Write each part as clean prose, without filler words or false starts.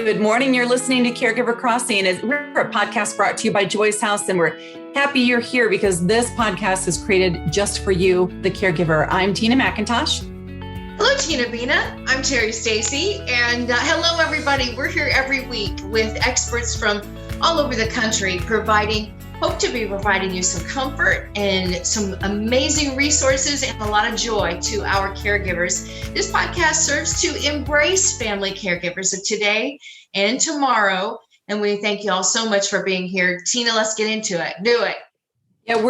Good morning. You're listening to Caregiver Crossing. We're a podcast brought to you by Joyce House, and we're happy you're here because this podcast is created just for you, the caregiver. I'm Tina McIntosh. Hello, Tina Bina. I'm Terry Stacy, and hello, everybody. We're here every week with experts from all over the country hope to be providing you some comfort and some amazing resources and a lot of joy to our caregivers. This podcast serves to embrace family caregivers of today and tomorrow. And we thank you all so much for being here. Tina, let's get into it. Do it. Yeah,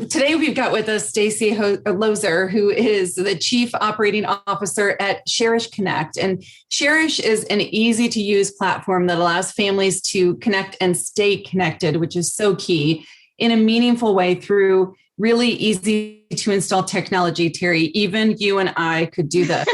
today we've got with us Stacia Lozer, who is the Chief Operating Officer at Sherish Connect. And Sherish is an easy to use platform that allows families to connect and stay connected, which is so key, in a meaningful way through really easy to install technology. Terry, even you and I could do this.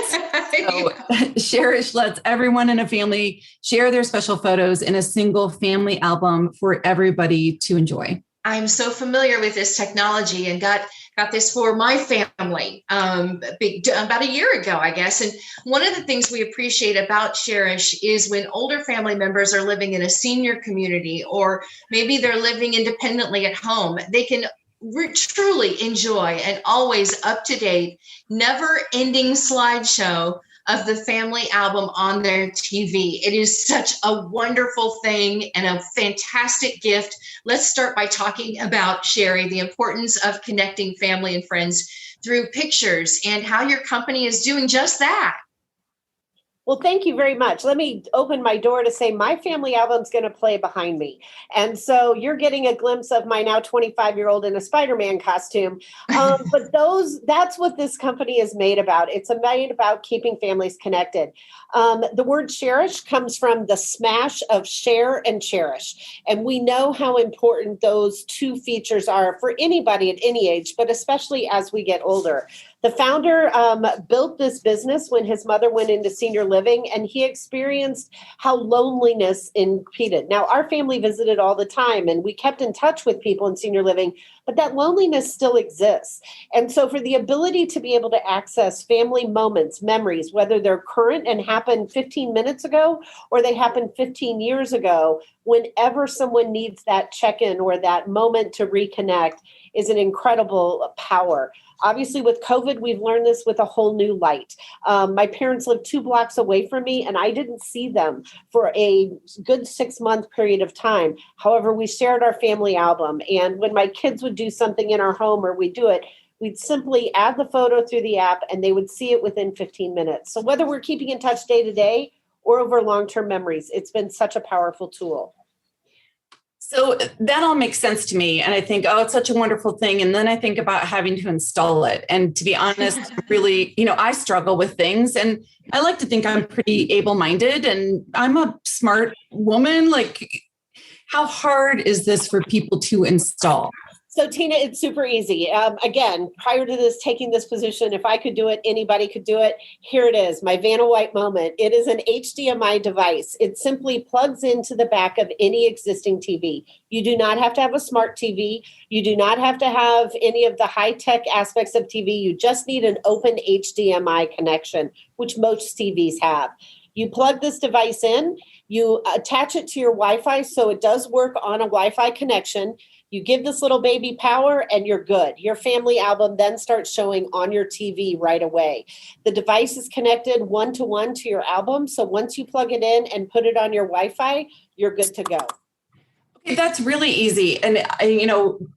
So Sherish lets everyone in a family share their special photos in a single family album for everybody to enjoy. I'm so familiar with this technology and got this for my family about a year ago, I guess. And one of the things we appreciate about Sherish is when older family members are living in a senior community, or maybe they're living independently at home, they can truly enjoy an always up-to-date, never-ending slideshow of the family album on their TV. It is such a wonderful thing and a fantastic gift. Let's start by talking about, Sherry, the importance of connecting family and friends through pictures and how your company is doing just that. Well, thank you very much. Let me open my door to say my family album's going to play behind me. And so you're getting a glimpse of my now 25-year-old in a Spider-Man costume. But that's what this company is made about. It's made about keeping families connected. The word cherish comes from the smash of share and cherish. And we know how important those two features are for anybody at any age, but especially as we get older. The founder built this business when his mother went into senior living, and he experienced how loneliness impeded. Now, our family visited all the time, and we kept in touch with people in senior living, but that loneliness still exists. And so for the ability to be able to access family moments, memories, whether they're current and happened 15 minutes ago, or they happened 15 years ago, whenever someone needs that check-in or that moment to reconnect, is an incredible power. Obviously, with COVID, we've learned this with a whole new light. My parents lived 2 blocks away from me, and I didn't see them for a good 6-month period of time. However, we shared our family album, and when my kids would do something in our home or we'd do it, we'd simply add the photo through the app, and they would see it within 15 minutes. So whether we're keeping in touch day to day or over long-term memories, it's been such a powerful tool. So that all makes sense to me. And I think, it's such a wonderful thing. And then I think about having to install it. And to be honest, really, I struggle with things, and I like to think I'm pretty able-minded and I'm a smart woman. Like, how hard is this for people to install? So Tina, it's super easy. Again, prior to this, taking this position, if I could do it, anybody could do it. Here it is, my Vanna White moment. It is an HDMI device. It simply plugs into the back of any existing TV. You do not have to have a smart TV. You do not have to have any of the high-tech aspects of TV. You just need an open HDMI connection, which most TVs have. You plug this device in, you attach it to your Wi-Fi so it does work on a Wi-Fi connection. You give this little baby power and you're good. Your family album then starts showing on your TV right away. The device is connected one-to-one to your album. So once you plug it in and put it on your Wi-Fi, you're good to go. Okay, that's really easy. And,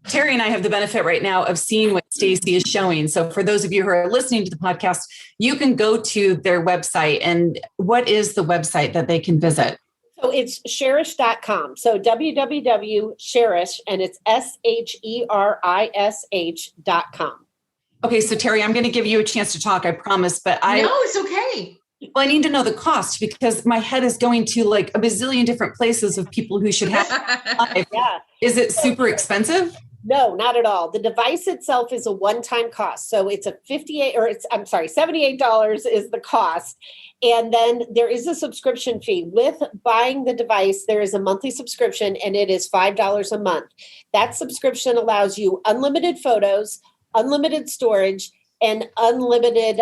Terry and I have the benefit right now of seeing what Stacy is showing. So for those of you who are listening to the podcast, you can go to their website. And what is the website that they can visit? So it's sherish.com. So www.sherish, and it's SHERISH.com. Okay, so Terry, I'm going to give you a chance to talk, I promise, but No, it's okay. Well, I need to know the cost because my head is going to like a bazillion different places of people who should have. Yeah. Is it super expensive? No, not at all. The device itself is a one-time cost. So it's $78 is the cost. And then there is a subscription fee. With buying the device, there is a monthly subscription, and it is $5 a month. That subscription allows you unlimited photos, unlimited storage, and unlimited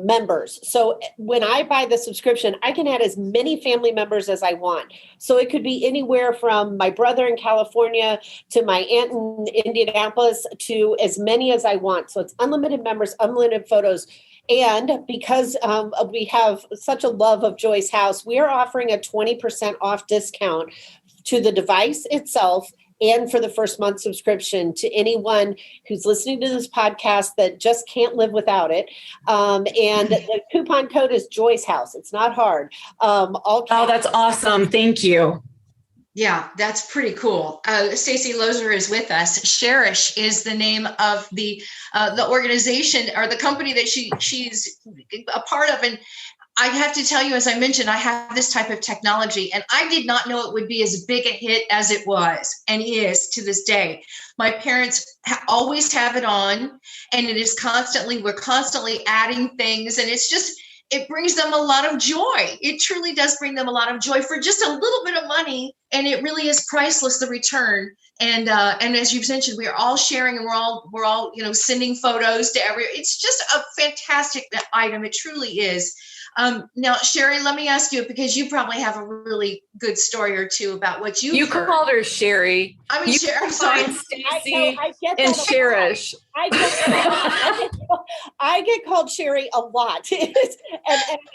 members. So when I buy the subscription, I can add as many family members as I want. So it could be anywhere from my brother in California to my aunt in Indianapolis to as many as I want. So it's unlimited members, unlimited photos. And because we have such a love of Joy's house, we are offering a 20% off discount to the device itself and for the first month subscription to anyone who's listening to this podcast that just can't live without it. And the coupon code is Joy's House. It's not hard. Oh, that's awesome. Thank you. Yeah, that's pretty cool. Stacia Lozer is with us. Sherish is the name of the organization or the company that she's a part of. And I have to tell you, as I mentioned, I have this type of technology, and I did not know it would be as big a hit as it was and is to this day. My parents always have it on, and we're constantly adding things, and it brings them a lot of joy. It truly does bring them a lot of joy for just a little bit of money, and it really is priceless, the return. And as you've mentioned, we are all sharing, and we're all sending photos to it's just a fantastic item. It truly is. Now, Sherry, let me ask you, because you probably have a really good story or two about what you heard. Called her Sherry. I mean, Sherry, sorry. Stacy and Sherish. I get called Sherry a lot. and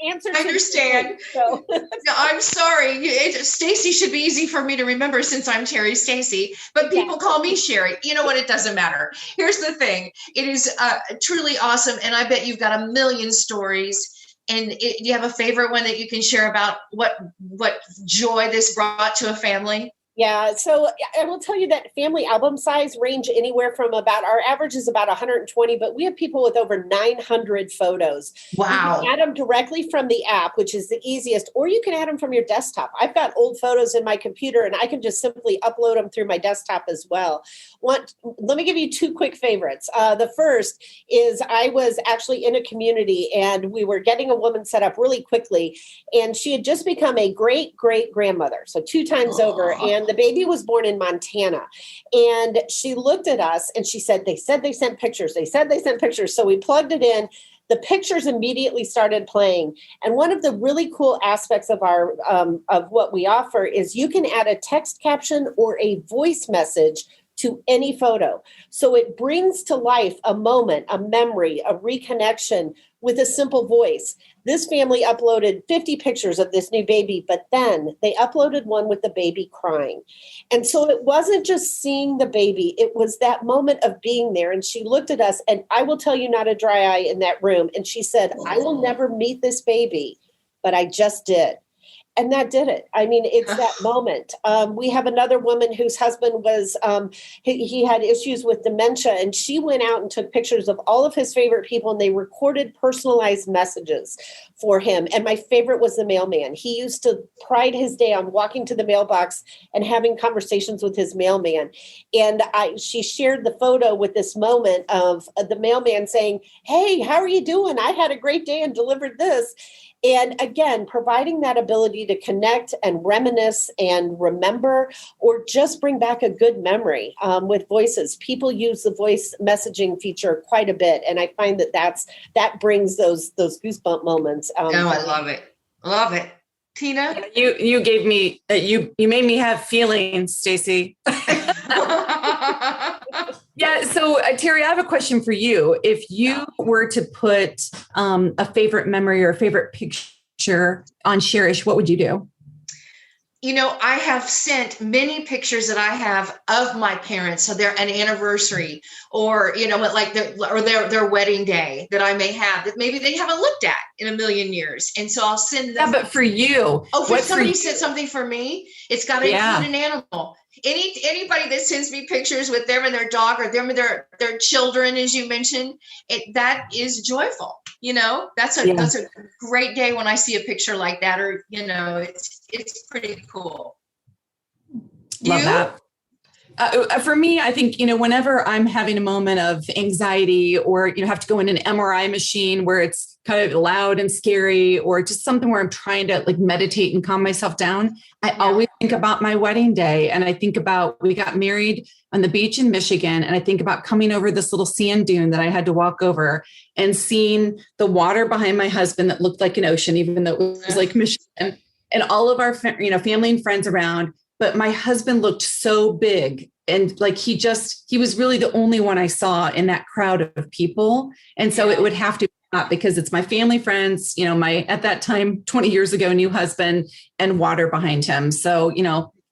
answer. I understand. So. No, I'm sorry. Stacy should be easy for me to remember since I'm Terry Stacy, but people call me Sherry. You know what? It doesn't matter. Here's the thing. It is truly awesome, and I bet you've got a million stories. And do you have a favorite one that you can share about what joy this brought to a family? Yeah. So I will tell you that family album size range anywhere from our average is about 120, but we have people with over 900 photos. Wow. You can add them directly from the app, which is the easiest, or you can add them from your desktop. I've got old photos in my computer and I can just simply upload them through my desktop as well. Let me give you two quick favorites. The first is I was actually in a community and we were getting a woman set up really quickly, and she had just become a great grandmother. So 2 times over. And the baby was born in Montana, and she looked at us and she said they sent pictures. So we plugged it in. The pictures immediately started playing. And one of the really cool aspects of our of what we offer is you can add a text caption or a voice message to any photo. So it brings to life a moment, a memory, a reconnection with a simple voice. This family uploaded 50 pictures of this new baby, but then they uploaded one with the baby crying. And so it wasn't just seeing the baby, it was that moment of being there. And she looked at us, and I will tell you, not a dry eye in that room. And she said, I will never meet this baby, but I just did. And that did it. I mean, it's that moment. We have another woman whose husband was, he had issues with dementia, and she went out and took pictures of all of his favorite people, and they recorded personalized messages for him. And my favorite was the mailman. He used to pride his day on walking to the mailbox and having conversations with his mailman. And she shared the photo with this moment of the mailman saying, hey, how are you doing? I had a great day and delivered this. And again, providing that ability to connect and reminisce and remember, or just bring back a good memory with voices. People use the voice messaging feature quite a bit, and I find that brings those goosebump moments. I love it. Love it. Tina, you gave me you made me have feelings, Stacy. Yeah. So Terry, I have a question for you. If you were to put a favorite memory or a favorite picture on Sherish, what would you do? You know, I have sent many pictures that I have of my parents. So they're an anniversary, or, like their wedding day that I may have that maybe they haven't looked at in a million years. And so I'll send them. Yeah, but for you. Oh, for somebody sent something for me, it's got to include an animal. Anybody that sends me pictures with them and their dog, or them and their children, as you mentioned, that is joyful. That's a great day when I see a picture like that, or, it's pretty cool. Love that. For me, I think, whenever I'm having a moment of anxiety or, have to go in an MRI machine where it's kind of loud and scary, or just something where I'm trying to like meditate and calm myself down, I always think about my wedding day. And I think about, we got married on the beach in Michigan. And I think about coming over this little sand dune that I had to walk over and seeing the water behind my husband that looked like an ocean, even though it was like Michigan, and all of our, family and friends around. But my husband looked so big, and like he was really the only one I saw in that crowd of people. And so it would have to be that, because it's my family, friends, my, at that time, 20 years ago, new husband, and water behind him. So,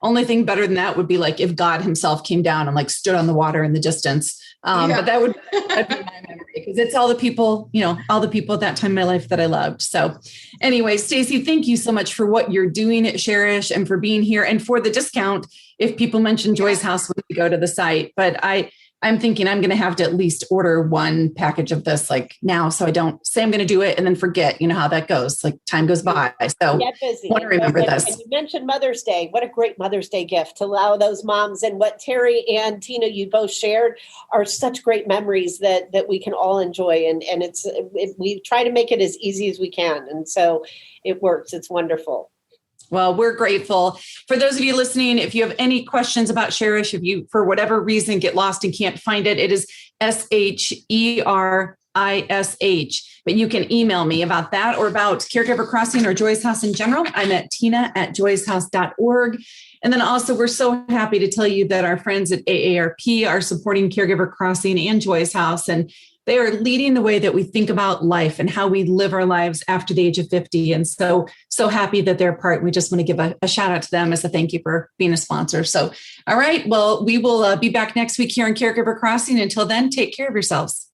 only thing better than that would be like if God himself came down and like stood on the water in the distance. But that'd be my memory, because it's all the people, all the people at that time in my life that I loved. So anyway, Stacia, thank you so much for what you're doing at Sherish and for being here, and for the discount if people mention Joy's House when we go to the site. But I'm thinking I'm going to have to at least order one package of this like now, so I don't say I'm going to do it and then forget, how that goes, like time goes by. So I want to remember this. And you mentioned Mother's Day. What a great Mother's Day gift to allow those moms, and what Terry and Tina, you both shared, are such great memories that we can all enjoy. And we try to make it as easy as we can. And so it works. It's wonderful. Well, we're grateful. For those of you listening, if you have any questions about Sherish, if you, for whatever reason, get lost and can't find it, it is SHERISH. But you can email me about that, or about Caregiver Crossing or Joy's House in general. I'm at tina@joyshouse.org. And then also, we're so happy to tell you that our friends at AARP are supporting Caregiver Crossing and Joy's House. And they are leading the way that we think about life and how we live our lives after the age of 50. And so happy that they're part. We just want to give a shout out to them as a thank you for being a sponsor. So, all right. Well, we will be back next week here on Caregiver Crossing. Until then, take care of yourselves.